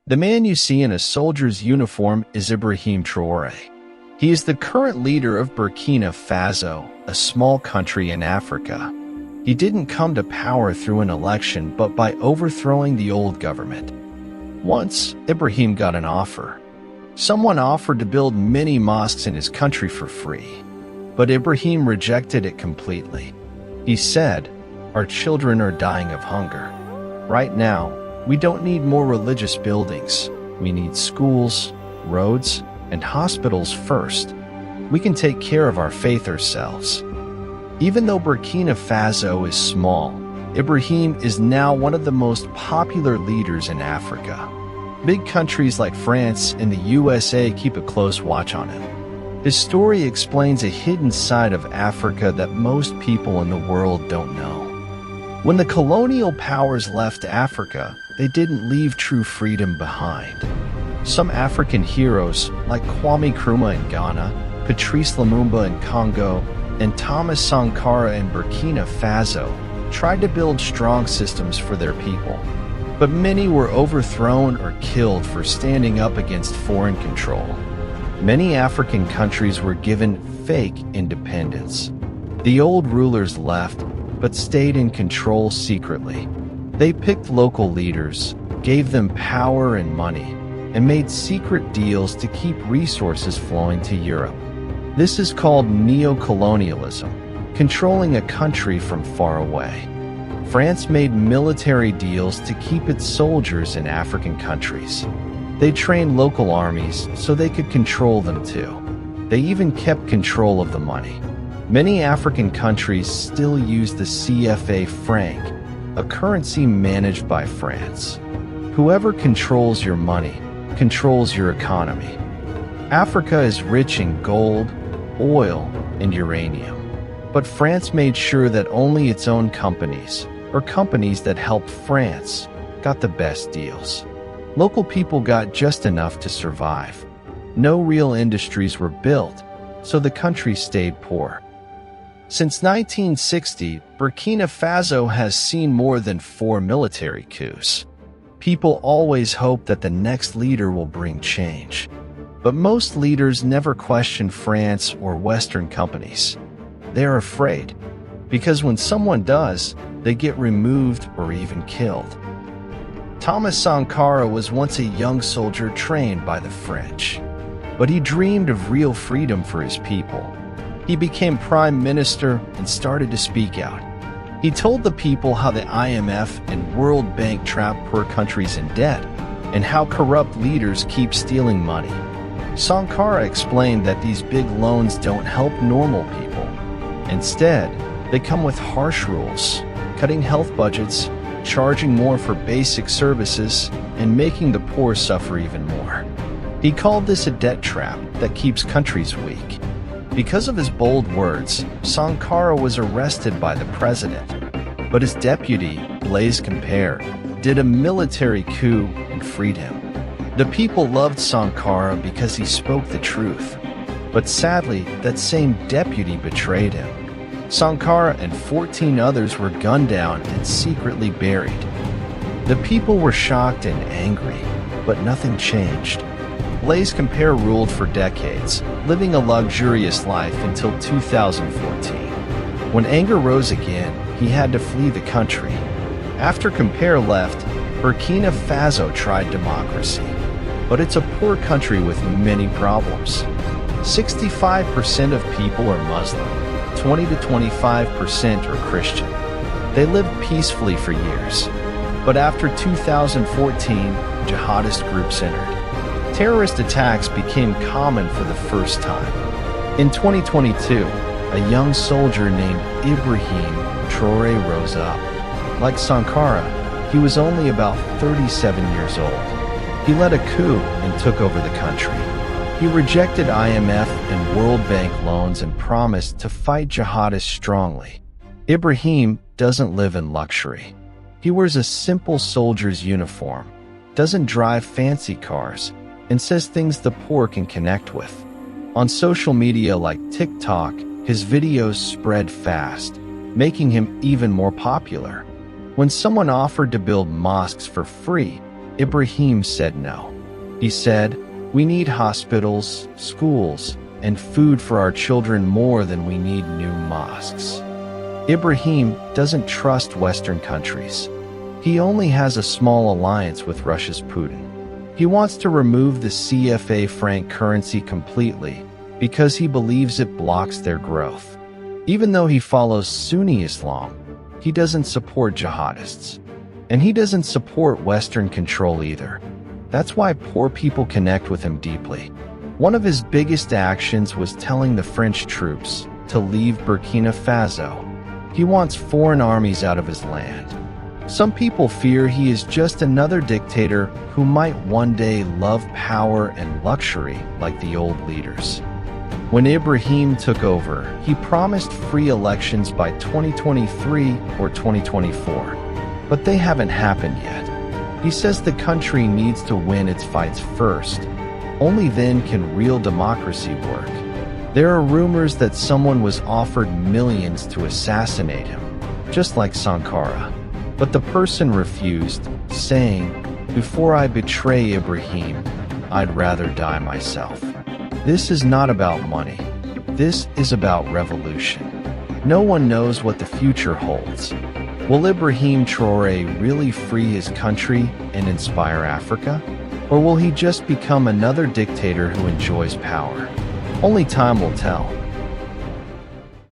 The man you see in a soldier's uniform is Ibrahim Traoré. He is the current leader of Burkina Faso, a small country in Africa. He didn't come to power through an election, but by overthrowing the old government. Once, Ibrahim got an offer. Someone offered to build many mosques in his country for free. But Ibrahim rejected it completely. He said, "Our children are dying of hunger. Right now, we don't need more religious buildings. We need schools, roads, and hospitals first. We can take care of our faith ourselves." Even though Burkina Faso is small, Ibrahim is now one of the most popular leaders in Africa. Big countries like France and the USA keep a close watch on him. His story explains a hidden side of Africa that most people in the world don't know. When the colonial powers left Africa, they didn't leave true freedom behind. Some African heroes, like Kwame Nkrumah in Ghana, Patrice Lumumba in Congo, and Thomas Sankara in Burkina Faso, tried to build strong systems for their people. But many were overthrown or killed for standing up against foreign control. Many African countries were given fake independence. The old rulers left, but stayed in control secretly. They picked local leaders, gave them power and money, and made secret deals to keep resources flowing to Europe. This is called neocolonialism, controlling a country from far away. France made military deals to keep its soldiers in African countries. They trained local armies so they could control them too. They even kept control of the money. Many African countries still use the CFA franc, a currency managed by France. Whoever controls your money controls your economy. Africa is rich in gold, oil, and uranium. But France made sure that only its own companies, or companies that helped France, got the best deals. Local people got just enough to survive. No real industries were built, so the country stayed poor. Since 1960, Burkina Faso has seen more than 4 military coups. People always hope that the next leader will bring change. But most leaders never question France or Western companies. They're afraid, because when someone does, they get removed or even killed. Thomas Sankara was once a young soldier trained by the French, but he dreamed of real freedom for his people. He became prime minister and started to speak out. He told the people how the IMF and World Bank trap poor countries in debt, and how corrupt leaders keep stealing money. Sankara explained that these big loans don't help normal people. Instead, they come with harsh rules, cutting health budgets, charging more for basic services, and making the poor suffer even more. He called this a debt trap that keeps countries weak. Because of his bold words, Sankara was arrested by the president, but his deputy, Blaise Compaoré, did a military coup and freed him. The people loved Sankara because he spoke the truth, but sadly, that same deputy betrayed him. Sankara and 14 others were gunned down and secretly buried. The people were shocked and angry, but nothing changed. Blaise Compaoré ruled for decades, living a luxurious life until 2014. When anger rose again, he had to flee the country. After Compaoré left, Burkina Faso tried democracy. But it's a poor country with many problems. 65% of people are Muslim, 20 to 25% are Christian. They lived peacefully for years. But after 2014, jihadist groups entered. Terrorist attacks became common for the first time. In 2022, a young soldier named Ibrahim Traoré rose up. Like Sankara, he was only about 37 years old. He led a coup and took over the country. He rejected IMF and World Bank loans and promised to fight jihadists strongly. Ibrahim doesn't live in luxury. He wears a simple soldier's uniform, doesn't drive fancy cars, and says things the poor can connect with. On social media like TikTok, his videos spread fast, making him even more popular. When someone offered to build mosques for free, Ibrahim said no. He said, "We need hospitals, schools, and food for our children more than we need new mosques." Ibrahim doesn't trust Western countries. He only has a small alliance with Russia's Putin. He wants to remove the CFA franc currency completely because he believes it blocks their growth. Even though he follows Sunni Islam, he doesn't support jihadists. And he doesn't support Western control either. That's why poor people connect with him deeply. One of his biggest actions was telling the French troops to leave Burkina Faso. He wants foreign armies out of his land. Some people fear he is just another dictator who might one day love power and luxury like the old leaders. When Ibrahim took over, he promised free elections by 2023 or 2024. But they haven't happened yet. He says the country needs to win its fights first. Only then can real democracy work. There are rumors that someone was offered millions to assassinate him, just like Sankara. But the person refused, saying, "Before I betray Ibrahim, I'd rather die myself." This is not about money. This is about revolution. No one knows what the future holds. Will Ibrahim Traoré really free his country and inspire Africa? Or will he just become another dictator who enjoys power? Only time will tell.